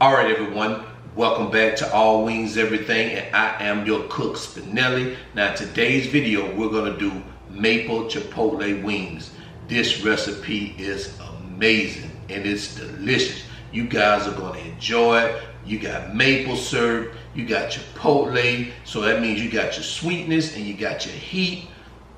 All right, everyone, welcome back to All Wings Everything, and I am your cook, Spinelli. Now, today's video, we're gonna do maple chipotle wings. This recipe is amazing and it's delicious. You guys are gonna enjoy it. You got maple syrup, you got chipotle, so that means you got your sweetness and you got your heat.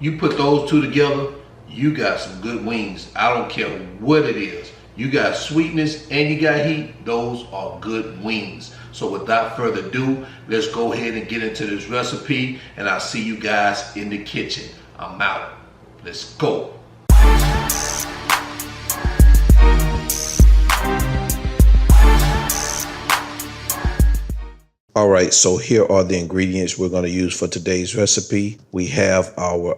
You put those two together, you got some good wings. I don't care what it is. You got sweetness and you got heat. Those are good wings. So without further ado, let's go ahead and get into this recipe, and I'll see you guys in the kitchen. I'm out. Let's go. All right, so here are the ingredients we're going to use for today's recipe. We have our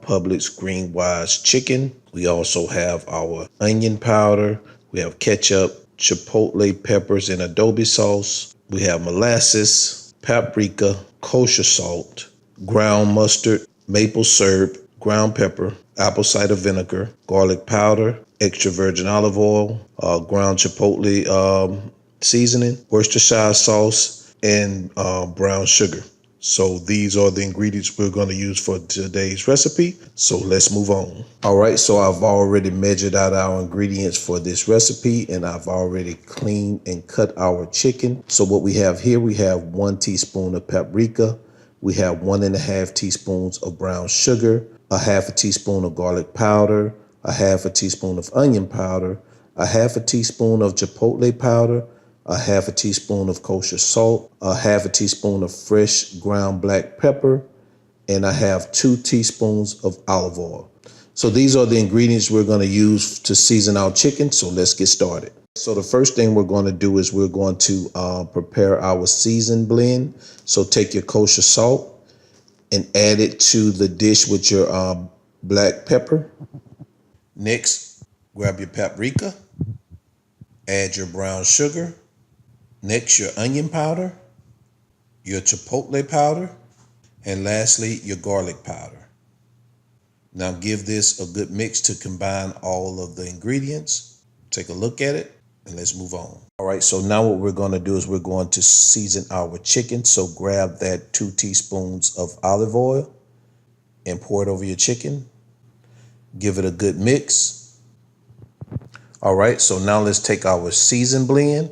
Publix green wise chicken. We also have our onion powder. We have ketchup, chipotle peppers and adobe sauce. We have molasses, paprika, kosher salt, ground mustard, maple syrup, ground pepper, apple cider vinegar, garlic powder, extra virgin olive oil, ground chipotle seasoning, Worcestershire sauce, and brown sugar. So these are the ingredients we're going to use for today's recipe. So let's move on. All right, so I've already measured out our ingredients for this recipe, and I've already cleaned and cut our chicken. So what we have here, we have 1 teaspoon of paprika. We have 1.5 teaspoons of brown sugar, 1/2 teaspoon of garlic powder, 1/2 teaspoon of onion powder, 1/2 teaspoon of chipotle powder, 1/2 teaspoon of kosher salt, 1/2 teaspoon of fresh ground black pepper, and I have 2 teaspoons of olive oil. So these are the ingredients we're going to use to season our chicken. So let's get started. So the first thing we're going to do is we're going to prepare our season blend. So take your kosher salt and add it to the dish with your black pepper. Next, grab your paprika, add your brown sugar. Next, your onion powder, your chipotle powder, and lastly, your garlic powder. Now give this a good mix to combine all of the ingredients. Take a look at it and let's move on. All right, so now what we're going to do is we're going to season our chicken. So grab that 2 teaspoons of olive oil and pour it over your chicken. Give it a good mix. All right, so now let's take our season blend.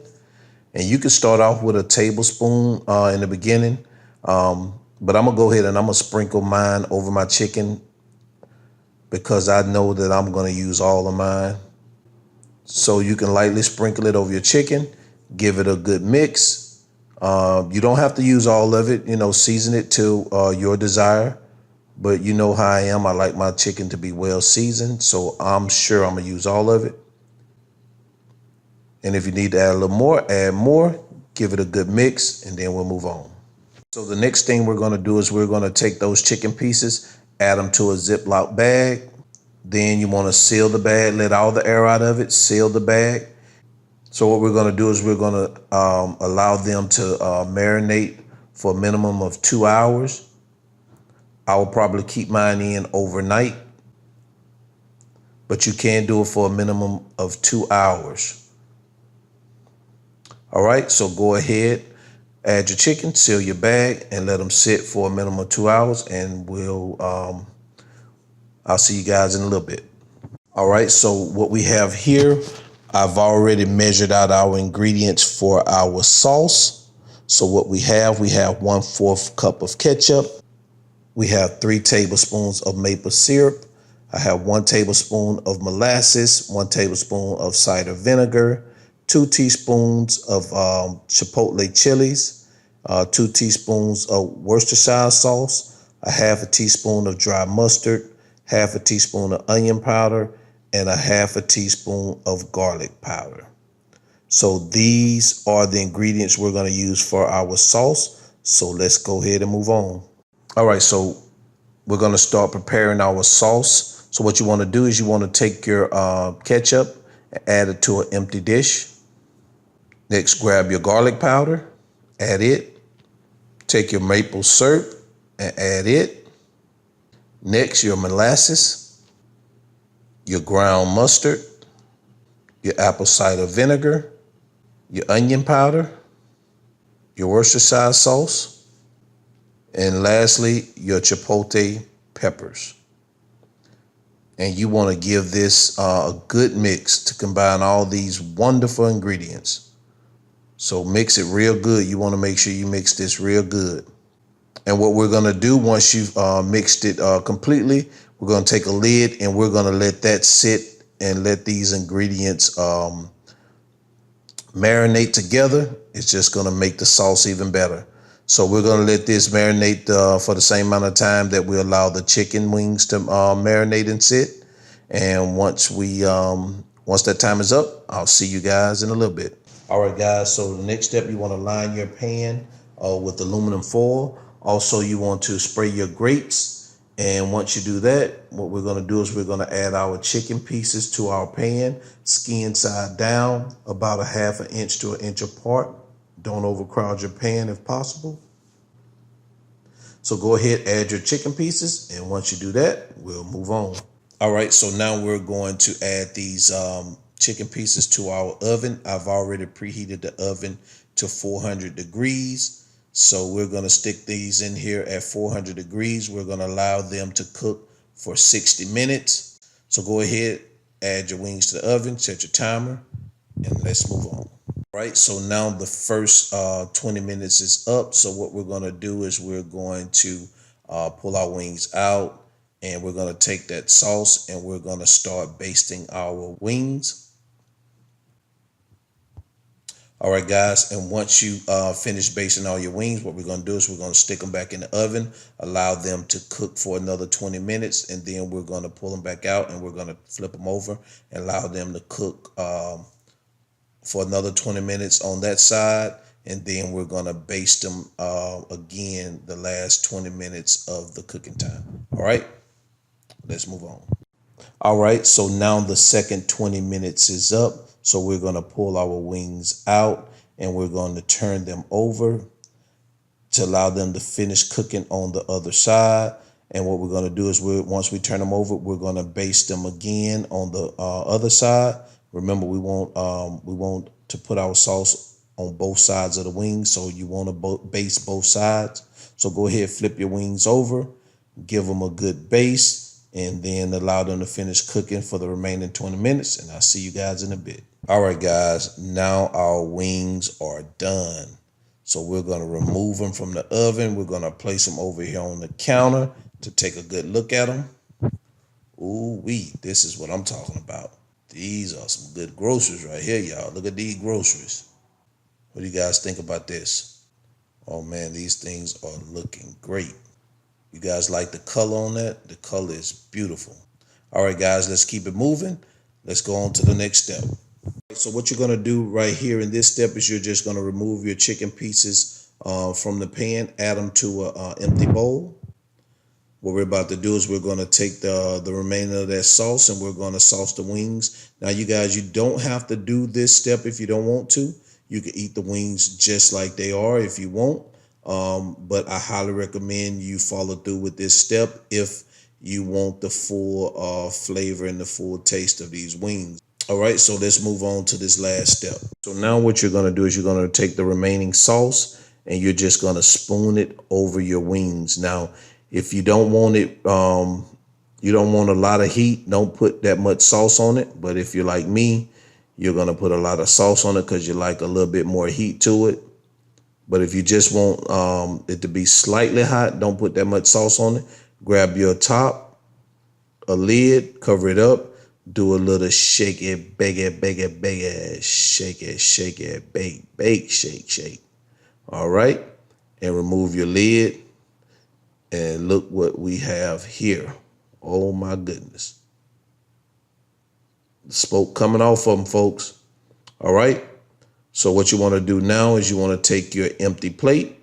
And you can start off with a tablespoon in the beginning, but I'm gonna go ahead and I'm gonna sprinkle mine over my chicken because I know that I'm gonna use all of mine. So you can lightly sprinkle it over your chicken, give it a good mix. You don't have to use all of it, season it to your desire, but you know how I am. I like my chicken to be well seasoned, so I'm sure I'm gonna use all of it. And if you need to add a little more, add more, give it a good mix, and then we'll move on. So the next thing we're gonna do is we're gonna take those chicken pieces, add them to a Ziploc bag. Then you wanna seal the bag, let all the air out of it, seal the bag. So what we're gonna do is we're gonna allow them to marinate for a minimum of 2 hours. I will probably keep mine in overnight, but you can do it for a minimum of 2 hours. All right, so go ahead, add your chicken, seal your bag, and let them sit for a minimum of 2 hours, and I'll see you guys in a little bit. All right, so what we have here, I've already measured out our ingredients for our sauce. So what we have 1/4 cup of ketchup. We have 3 tablespoons of maple syrup. I have 1 tablespoon of molasses, 1 tablespoon of cider vinegar, 2 teaspoons of chipotle chilies, 2 teaspoons of Worcestershire sauce, 1/2 teaspoon of dry mustard, 1/2 teaspoon of onion powder, and 1/2 teaspoon of garlic powder. So these are the ingredients we're going to use for our sauce. So let's go ahead and move on. All right, so we're going to start preparing our sauce. So what you want to do is you want to take your ketchup and add it to an empty dish. Next, grab your garlic powder, add it. Take your maple syrup and add it. Next, your molasses, your ground mustard, your apple cider vinegar, your onion powder, your Worcestershire sauce, and lastly, your chipotle peppers. And you want to give this a good mix to combine all these wonderful ingredients. So mix it real good. You want to make sure you mix this real good. And what we're going to do once you've mixed it completely, we're going to take a lid and we're going to let that sit and let these ingredients marinate together. It's just going to make the sauce even better. So we're going to let this marinate for the same amount of time that we allow the chicken wings to marinate and sit. And once that time is up, I'll see you guys in a little bit. All right, guys. So the next step, you want to line your pan with aluminum foil. Also, you want to spray your grapes. And once you do that, what we're going to do is we're going to add our chicken pieces to our pan, skin side down, about a 1/2 inch to 1 inch apart. Don't overcrowd your pan if possible. So go ahead, add your chicken pieces. And once you do that, we'll move on. All right, so now we're going to add these chicken pieces to our oven. I've already preheated the oven to 400 degrees. So we're going to stick these in here at 400 degrees. We're going to allow them to cook for 60 minutes. So go ahead, add your wings to the oven, set your timer, and let's move on. All right, so now the first 20 minutes is up. So what we're going to do is we're going to pull our wings out, and we're going to take that sauce and we're going to start basting our wings. All right, guys, and once you finish basting all your wings, what we're going to do is we're going to stick them back in the oven, allow them to cook for another 20 minutes, and then we're going to pull them back out and we're going to flip them over and allow them to cook for another 20 minutes on that side, and then we're going to baste them again the last 20 minutes of the cooking time. All right, let's move on. All right, so now the second 20 minutes is up. So we're going to pull our wings out and we're going to turn them over to allow them to finish cooking on the other side. And what we're going to do is once we turn them over, we're going to baste them again on the other side. Remember, we want to put our sauce on both sides of the wings. So you want to baste both sides. So go ahead, flip your wings over, give them a good baste, and then allow them to finish cooking for the remaining 20 minutes. And I'll see you guys in a bit. All right, guys, now our wings are done. So we're going to remove them from the oven. We're going to place them over here on the counter to take a good look at them. Ooh wee, this is what I'm talking about. These are some good groceries right here, y'all. Look at these groceries. What do you guys think about this? Oh man, these things are looking great. You guys like the color on that? The color is beautiful. All right, guys, let's keep it moving. Let's go on to the next step. So what you're going to do right here in this step is you're just going to remove your chicken pieces from the pan, add them to an empty bowl. What we're about to do is we're going to take the remainder of that sauce and we're going to sauce the wings. Now, you guys, you don't have to do this step if you don't want to. You can eat the wings just like they are if you want. But I highly recommend you follow through with this step if you want the full flavor and the full taste of these wings. All right, so let's move on to this last step. So now what you're going to do is you're going to take the remaining sauce and you're just going to spoon it over your wings. Now, if you don't want it, you don't want a lot of heat, don't put that much sauce on it. But if you're like me, you're going to put a lot of sauce on it because you like a little bit more heat to it. But if you just want it to be slightly hot, don't put that much sauce on it. Grab your top, a lid, cover it up. Do a little shake it, bake it, bake it, bake it, shake it, bake, shake. All right. And remove your lid. And look what we have here. Oh my goodness. The smoke coming off of them, folks. All right. So what you want to do now is you want to take your empty plate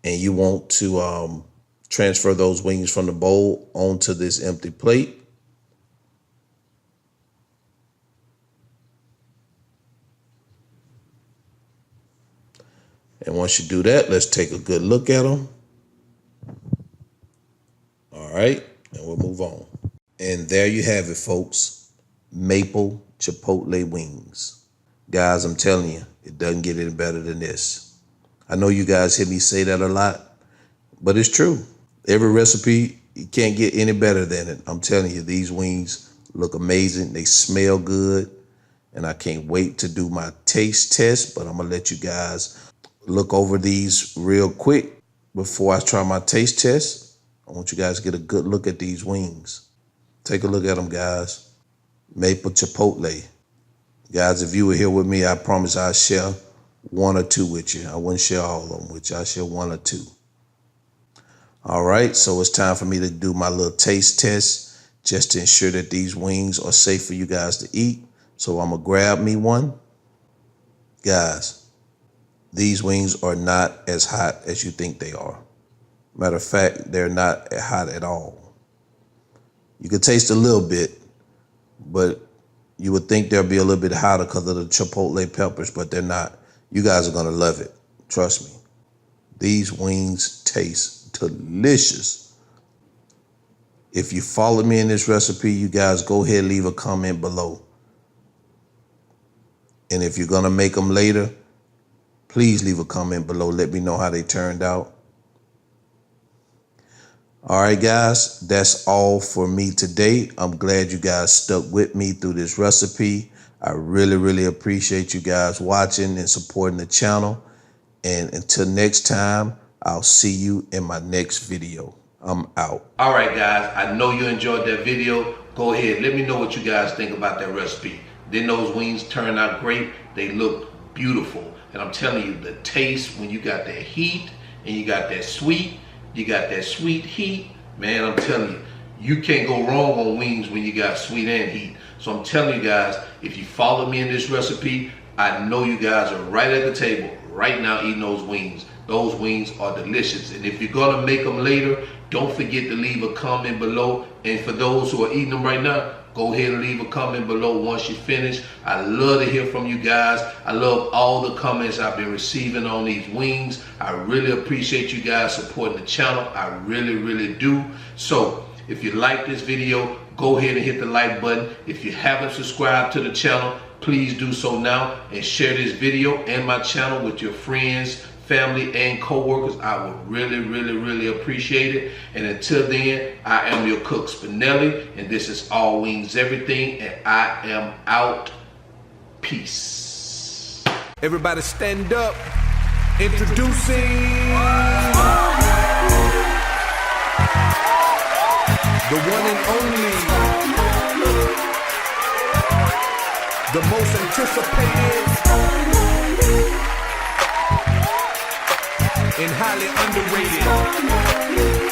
and you want to transfer those wings from the bowl onto this empty plate. And once you do that, let's take a good look at them. All right, and we'll move on. And there you have it, folks. Maple Chipotle wings. Guys, I'm telling you, it doesn't get any better than this. I know you guys hear me say that a lot, but it's true. Every recipe, you can't get any better than it. I'm telling you, these wings look amazing. They smell good. And I can't wait to do my taste test, but I'm gonna let you guys look over these real quick before I try my taste test. I want you guys to get a good look at these wings. Take a look at them, guys. Maple chipotle. Guys, if you were here with me, I promise I'll share one or two with you. I wouldn't share all of them with you. I'll share one or two. All right, so it's time for me to do my little taste test just to ensure that these wings are safe for you guys to eat. So I'm gonna grab me one. Guys, these wings are not as hot as you think they are. Matter of fact, they're not hot at all. You can taste a little bit, but you would think they'll be a little bit hotter because of the chipotle peppers, but they're not. You guys are gonna love it, trust me. These wings taste delicious. If you follow me in this recipe, you guys go ahead and leave a comment below. And if you're gonna make them later, please leave a comment below. Let me know how they turned out. All right, guys, that's all for me today. I'm glad you guys stuck with me through this recipe. I really, really appreciate you guys watching and supporting the channel. And until next time, I'll see you in my next video. I'm out. All right, guys, I know you enjoyed that video. Go ahead, let me know what you guys think about that recipe. Then those wings turned out great. They look beautiful. And I'm telling you, the taste when you got that heat and you got that sweet heat, man, I'm telling you, you can't go wrong on wings when you got sweet and heat. So I'm telling you guys, if you follow me in this recipe, I know you guys are right at the table right now eating those wings. Those wings are delicious. And if you're gonna make them later, don't forget to leave a comment below. And for those who are eating them right now, go ahead and leave a comment below once you finish. I love to hear from you guys. I love all the comments I've been receiving on these wings. I really appreciate you guys supporting the channel. I really, really do. So if you like this video, go ahead and hit the like button. If you haven't subscribed to the channel, please do so now and share this video and my channel with your friends, family, and co-workers. I would really, really, really appreciate it. And until then, I am your cook, Spinelli, and this is All Wings Everything, and I am out. Peace. Everybody stand up. Introducing the one and only, the most anticipated and highly underrated